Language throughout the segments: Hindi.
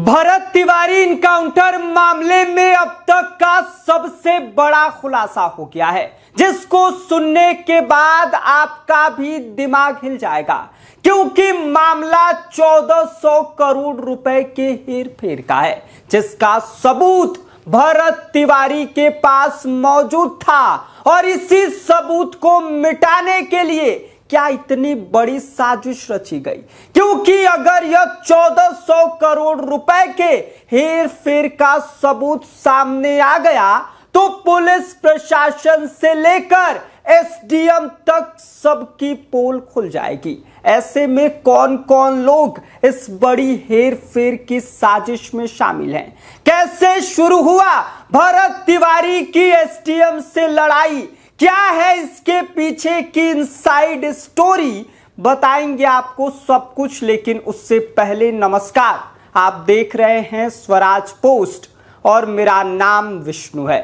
भरत तिवारी इनकाउंटर मामले में अब तक का सबसे बड़ा खुलासा हो गया है, जिसको सुनने के बाद आपका भी दिमाग हिल जाएगा, क्योंकि मामला 1400 करोड़ रुपए के हेरफेर का है, जिसका सबूत भरत तिवारी के पास मौजूद था। और इसी सबूत को मिटाने के लिए क्या इतनी बड़ी साजिश रची गई, क्योंकि अगर यह 1400 करोड़ रुपए के हेर फेर का सबूत सामने आ गया तो पुलिस प्रशासन से लेकर एसडीएम तक सबकी पोल खुल जाएगी। ऐसे में कौन कौन लोग इस बड़ी हेर फेर की साजिश में शामिल हैं, कैसे शुरू हुआ भरत तिवारी की एसडीएम से लड़ाई, क्या है इसके पीछे की इनसाइड स्टोरी, बताएंगे आपको सब कुछ। लेकिन उससे पहले नमस्कार, आप देख रहे हैं स्वराज पोस्ट और मेरा नाम विष्णु है।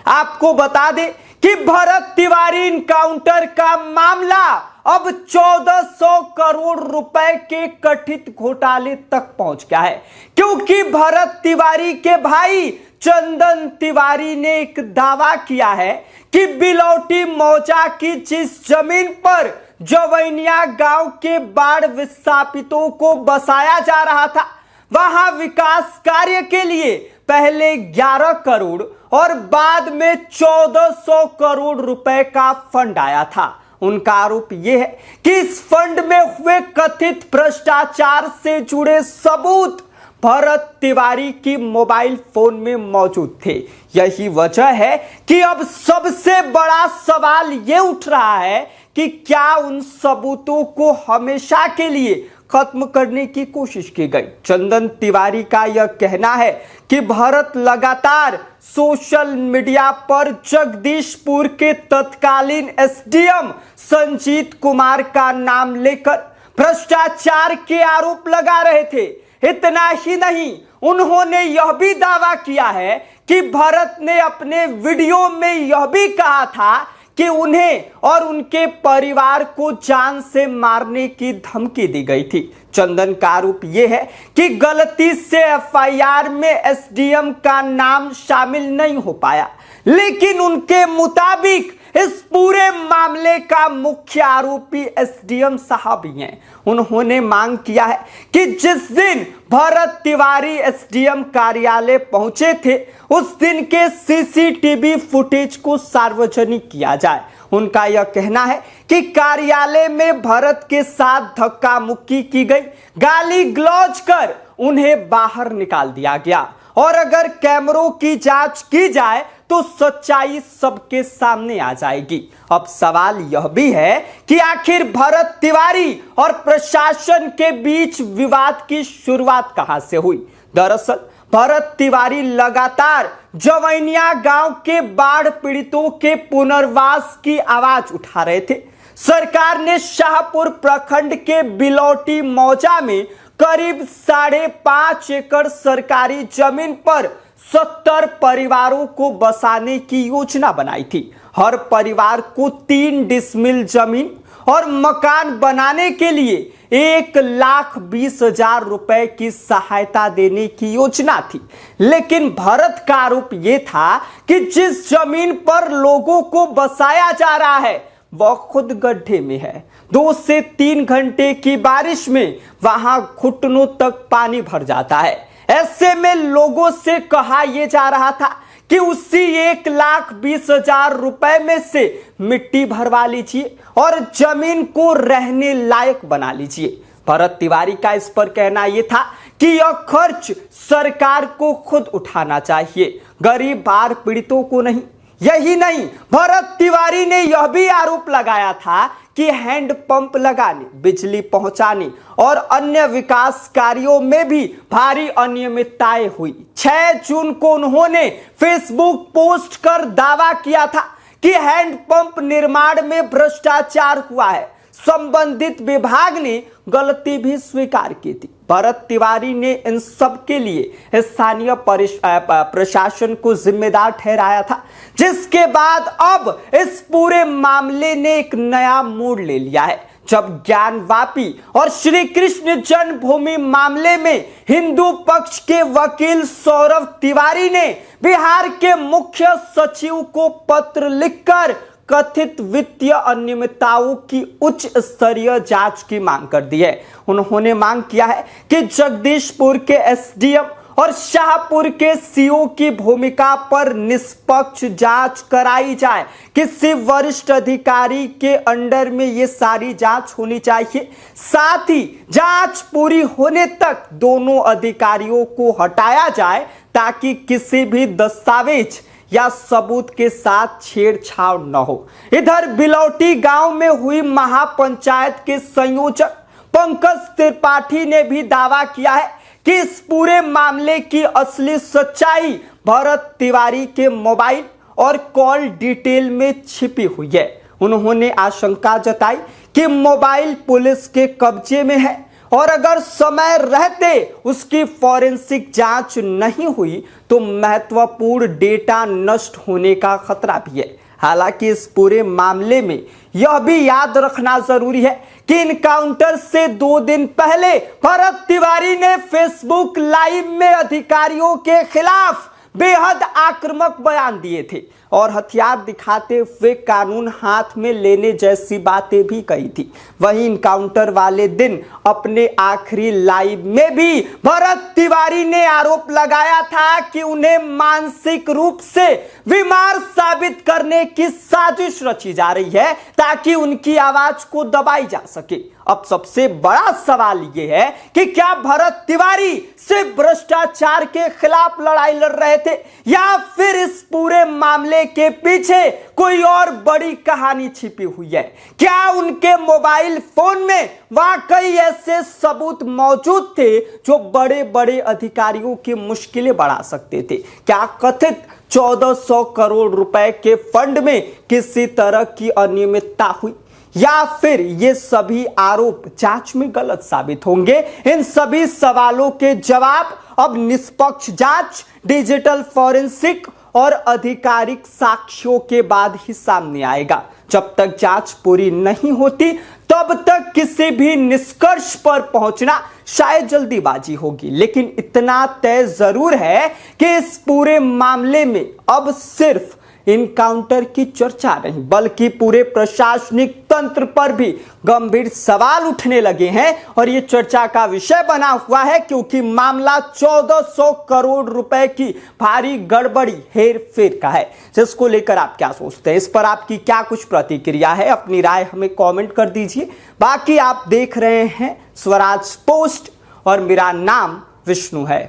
आपको बता दें कि भरत तिवारी इनकाउंटर का मामला अब 1400 करोड़ रुपए के कथित घोटाले तक पहुंच गया है, क्योंकि भरत तिवारी के भाई चंदन तिवारी ने एक दावा किया है कि बिलौटी मौजा की जिस जमीन पर जवैनिया गांव के बाढ़ विस्थापितों को बसाया जा रहा था, वहां विकास कार्य के लिए पहले 11 करोड़ और बाद में 1400 करोड़ रुपए का फंड आया था। उनका आरोप यह है कि इस फंड में हुए कथित भ्रष्टाचार से जुड़े सबूत भरत तिवारी की मोबाइल फोन में मौजूद थे। यही वजह है कि अब सबसे बड़ा सवाल यह उठ रहा है कि क्या उन सबूतों को हमेशा के लिए खत्म करने की कोशिश की गई। चंदन तिवारी का यह कहना है कि भरत लगातार सोशल मीडिया पर जगदीशपुर के तत्कालीन एसडीएम संजीत कुमार का नाम लेकर भ्रष्टाचार के आरोप लगा रहे थे। इतना ही नहीं, उन्होंने यह भी दावा किया है कि भरत ने अपने वीडियो में यह भी कहा था कि उन्हें और उनके परिवार को जान से मारने की धमकी दी गई थी। चंदन का आरोप यह है कि गलती से एफआईआर में एसडीएम का नाम शामिल नहीं हो पाया, लेकिन उनके मुताबिक इस पूरे मामले का मुख्य आरोपी एसडीएम साहब ही हैं। उन्होंने मांग किया है कि जिस दिन भरत तिवारी एसडीएम कार्यालय पहुंचे थे, उस दिन के सीसीटीवी फुटेज को सार्वजनिक किया जाए। उनका यह कहना है कि कार्यालय में भरत के साथ धक्का मुक्की की गई, गाली गलौज कर उन्हें बाहर निकाल दिया गया, और अगर कैमरों की जांच की जाए तो सच्चाई सबके सामने आ जाएगी। अब सवाल यह भी है कि आखिर भरत तिवारी और प्रशासन के बीच विवाद की शुरुआत कहां से हुई। दरअसल भरत तिवारी लगातार जवैनिया गांव के बाढ़ पीड़ितों के पुनर्वास की आवाज उठा रहे थे। सरकार ने शाहपुर प्रखंड के बिलौटी मौजा में करीब 5.5 एकड़ सरकारी जमीन पर 70 परिवारों को बसाने की योजना बनाई थी। हर परिवार को 3 डिसमिल जमीन और मकान बनाने के लिए 1,20,000 रुपए की सहायता देने की योजना थी। लेकिन भरत का आरोप यह था कि जिस जमीन पर लोगों को बसाया जा रहा है वह खुद गड्ढे में है। 2 से 3 घंटे की बारिश में वहां घुटनों तक पानी भर जाता है। ऐसे में लोगों से कहा यह जा रहा था कि उसी 1,20,000 रुपए में से मिट्टी भरवा लीजिए और जमीन को रहने लायक बना लीजिए। भरत तिवारी का इस पर कहना यह था कि यह खर्च सरकार को खुद उठाना चाहिए, गरीब बाढ़ पीड़ितों को नहीं। यही नहीं, भरत तिवारी ने यह भी आरोप लगाया था कि हैंडपंप लगाने, बिजली पहुंचाने और अन्य विकास कार्यों में भी भारी अनियमितताएं हुई। 6 जून को उन्होंने फेसबुक पोस्ट कर दावा किया था कि हैंडपंप निर्माण में भ्रष्टाचार हुआ है। संबंधित विभाग ने गलती भी स्वीकार की थी। भरत तिवारी ने इन सब के लिए स्थानीय प्रशासन को जिम्मेदार ठहराया था, जिसके बाद अब इस पूरे मामले ने एक नया मोड़ ले लिया है, जब ज्ञानवापी और श्री कृष्ण जन्मभूमि मामले में हिंदू पक्ष के वकील सौरभ तिवारी ने बिहार के मुख्य सचिव को पत्र लिखकर कथित वित्तीय अनियमितताओं की उच्च स्तरीय जांच की मांग कर दी है। उन्होंने मांग किया है कि जगदीशपुर के एसडीएम और शाहपुर के सीओ की भूमिका पर निष्पक्ष जांच कराई जाए। किसी वरिष्ठ अधिकारी के अंडर में ये सारी जांच होनी चाहिए। साथ ही जांच पूरी होने तक दोनों अधिकारियों को हटाया जाए ताकि किसी भी दस्तावेज या सबूत के साथ छेड़छाड़ न हो। इधर बिलौटी गांव में हुई महापंचायत के संयोजक पंकज त्रिपाठी ने भी दावा किया है कि इस पूरे मामले की असली सच्चाई भरत तिवारी के मोबाइल और कॉल डिटेल में छिपी हुई है। उन्होंने आशंका जताई कि मोबाइल पुलिस के कब्जे में है और अगर समय रहते उसकी फॉरेंसिक जांच नहीं हुई तो महत्वपूर्ण डेटा नष्ट होने का खतरा भी है। हालांकि इस पूरे मामले में यह भी याद रखना जरूरी है कि इनकाउंटर से 2 दिन पहले भरत तिवारी ने फेसबुक लाइव में अधिकारियों के खिलाफ बेहद आक्रामक बयान दिए थे और हथियार दिखाते हुए कानून हाथ में लेने जैसी बातें भी कही थी। वहीं इनकाउंटर वाले दिन अपने आखिरी लाइव में भी भरत तिवारी ने आरोप लगाया था कि उन्हें मानसिक रूप से बीमार साबित करने की साजिश रची जा रही है ताकि उनकी आवाज को दबाई जा सके। अब सबसे बड़ा सवाल यह है कि क्या भरत तिवारी सिर्फ भ्रष्टाचार के खिलाफ लड़ाई लड़ रहे थे या फिर इस पूरे मामले के पीछे कोई और बड़ी कहानी छिपी हुई है? क्या उनके मोबाइल फोन में वाकई ऐसे सबूत मौजूद थे जो बड़े बड़े अधिकारियों की मुश्किलें बढ़ा सकते थे? क्या कथित 1400 करोड़ रुपए के फंड में किसी तरह की अनियमितता हुई या फिर ये सभी आरोप जांच में गलत साबित होंगे? इन सभी सवालों के जवाब अब निष्पक्ष जांच, डिजिटल फॉरेंसिक और आधिकारिक साक्ष्यों के बाद ही सामने आएगा। जब तक जांच पूरी नहीं होती तब तक किसी भी निष्कर्ष पर पहुंचना शायद जल्दीबाजी होगी। लेकिन इतना तय जरूर है कि इस पूरे मामले में अब सिर्फ इनकाउंटर की चर्चा नहीं बल्कि पूरे प्रशासनिक तंत्र पर भी गंभीर सवाल उठने लगे हैं और ये चर्चा का विषय बना हुआ है क्योंकि मामला 1400 करोड़ रुपए की भारी गड़बड़ी हेरफेर का है, जिसको लेकर आप क्या सोचते हैं? इस पर आपकी क्या कुछ प्रतिक्रिया है? अपनी राय हमें कमेंट कर दीजिए। बाकी आप देख रहे हैं स्वराज पोस्ट और मेरा नाम विष्णु है।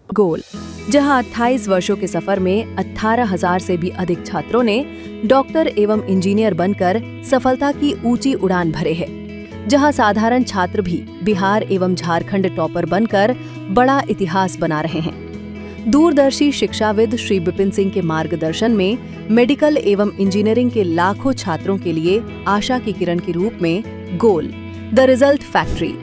गोल, जहां 28 वर्षों के सफर में 18,000 से भी अधिक छात्रों ने डॉक्टर एवं इंजीनियर बनकर सफलता की ऊंची उड़ान भरे हैं, जहां साधारण छात्र भी बिहार एवं झारखंड टॉपर बनकर बड़ा इतिहास बना रहे हैं। दूरदर्शी शिक्षाविद श्री विपिन सिंह के मार्गदर्शन में मेडिकल एवं इंजीनियरिंग के लाखों छात्रों के लिए आशा की किरण के रूप में गोल, द रिजल्ट फैक्ट्री